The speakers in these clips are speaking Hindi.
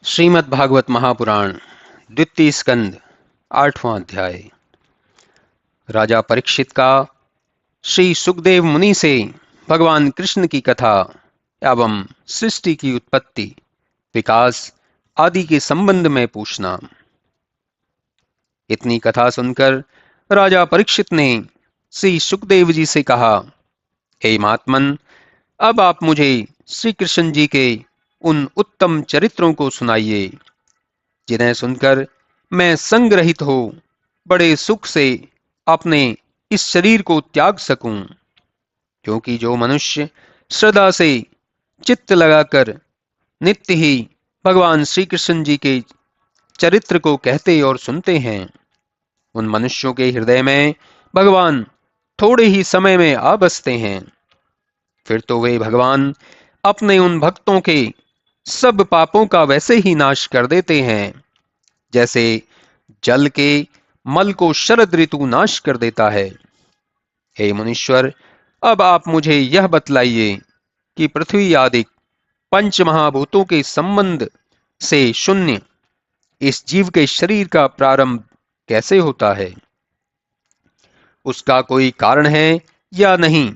श्रीमद् भागवत महापुराण द्वितीय स्कंद 8वां अध्याय। राजा परीक्षित का श्री सुखदेव मुनि से भगवान कृष्ण की कथा एवं सृष्टि की उत्पत्ति, विकास आदि के संबंध में पूछना। इतनी कथा सुनकर राजा परीक्षित ने श्री सुखदेव जी से कहा, हे महात्मन, अब आप मुझे श्री कृष्ण जी के उन उत्तम चरित्रों को सुनाइए जिन्हें सुनकर मैं संग रहित हो बड़े सुख से अपने इस शरीर को त्याग सकूं। क्योंकि जो मनुष्य श्रद्धा से चित्त लगाकर नित्य ही भगवान श्री कृष्ण जी के चरित्र को कहते और सुनते हैं, उन मनुष्यों के हृदय में भगवान थोड़े ही समय में आ बसते हैं। फिर तो वे भगवान अपने उन भक्तों के सब पापों का वैसे ही नाश कर देते हैं जैसे जल के मल को शरद ऋतु नाश कर देता है। हे मुनीश्वर, अब आप मुझे यह बतलाइए कि पृथ्वी आदि पंच महाभूतों के संबंध से शून्य इस जीव के शरीर का प्रारंभ कैसे होता है? उसका कोई कारण है या नहीं?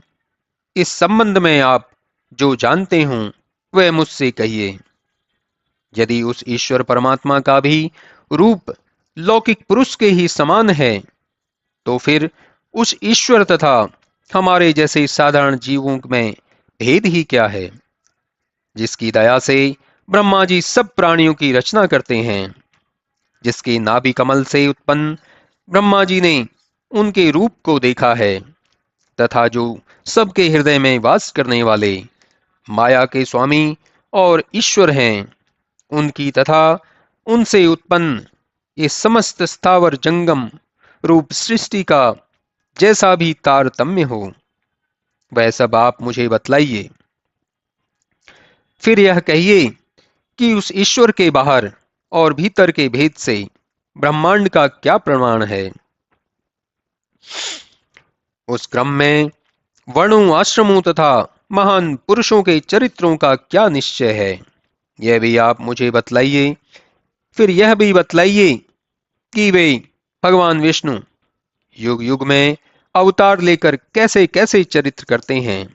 इस संबंध में आप जो जानते हो वह मुझसे कहिए। यदि उस ईश्वर परमात्मा का भी रूप लौकिक पुरुष के ही समान है, तो फिर उस ईश्वर तथा हमारे जैसे साधारण जीवों में भेद ही क्या है, जिसकी दया से ब्रह्मा जी सब प्राणियों की रचना करते हैं, जिसके नाभि कमल से उत्पन्न ब्रह्मा जी ने उनके रूप को देखा है, तथा जो सबके हृदय में वास करने वाले माया के स्वामी और ईश्वर हैं, उनकी तथा उनसे उत्पन्न ये समस्त स्थावर जंगम रूप सृष्टि का जैसा भी तारतम्य हो, वह सब आप मुझे बतलाइए। फिर यह कहिए कि उस ईश्वर के बाहर और भीतर के भेद से ब्रह्मांड का क्या प्रमाण है? उस क्रम में वर्णों, आश्रमों तथा महान पुरुषों के चरित्रों का क्या निश्चय है, यह भी आप मुझे बतलाइए। फिर यह भी बतलाइए कि वे भगवान विष्णु युग युग में अवतार लेकर कैसे कैसे चरित्र करते हैं,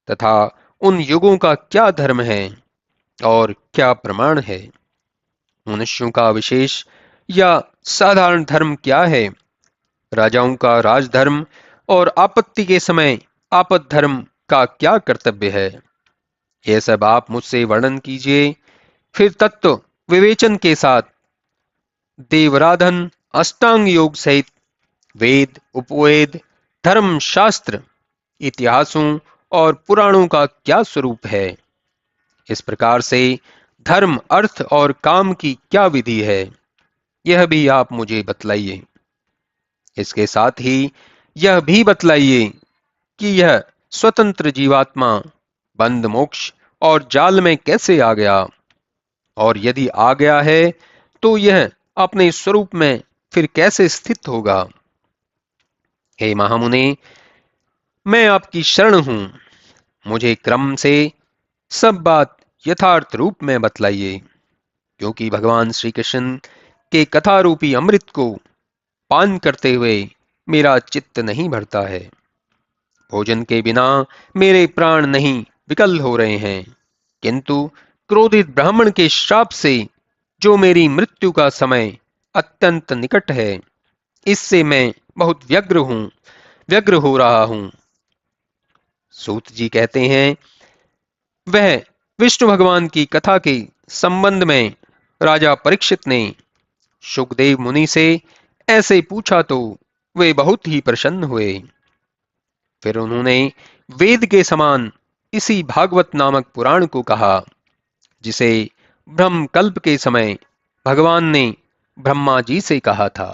तथा उन युगों का क्या धर्म है और क्या प्रमाण है। मनुष्यों का विशेष या साधारण धर्म क्या है, राजाओं का राजधर्म और आपत्ति के समय आपद धर्म का क्या कर्तव्य है, यह सब आप मुझसे वर्णन कीजिए। फिर तत्व विवेचन के साथ देवराधन, अष्टांग योग सहित वेद, उपवेद, धर्म शास्त्र, इतिहासों और पुराणों का क्या स्वरूप है, इस प्रकार से धर्म, अर्थ और काम की क्या विधि है, यह भी आप मुझे बतलाइए। इसके साथ ही यह भी बतलाइए कि यह स्वतंत्र जीवात्मा बंध, मोक्ष और जाल में कैसे आ गया, और यदि आ गया है तो यह अपने स्वरूप में फिर कैसे स्थित होगा। हे महामुने, मैं आपकी शरण हूं, मुझे क्रम से सब बात यथार्थ रूप में बतलाइए। क्योंकि भगवान श्री कृष्ण के कथा रूपी अमृत को पान करते हुए मेरा चित्त नहीं भरता है। भोजन के बिना मेरे प्राण नहीं विकल हो रहे हैं, किंतु क्रोधित ब्राह्मण के श्राप से जो मेरी मृत्यु का समय अत्यंत निकट है, इससे मैं बहुत व्यग्र हो रहा हूं। सूत जी कहते हैं, वह विष्णु भगवान की कथा के संबंध में राजा परीक्षित ने सुखदेव मुनि से ऐसे पूछा तो वे बहुत ही प्रसन्न हुए। फिर उन्होंने वेद के समान इसी भागवत नामक पुराण को कहा, जिसे ब्रह्म कल्प के समय भगवान ने ब्रह्मा जी से कहा था।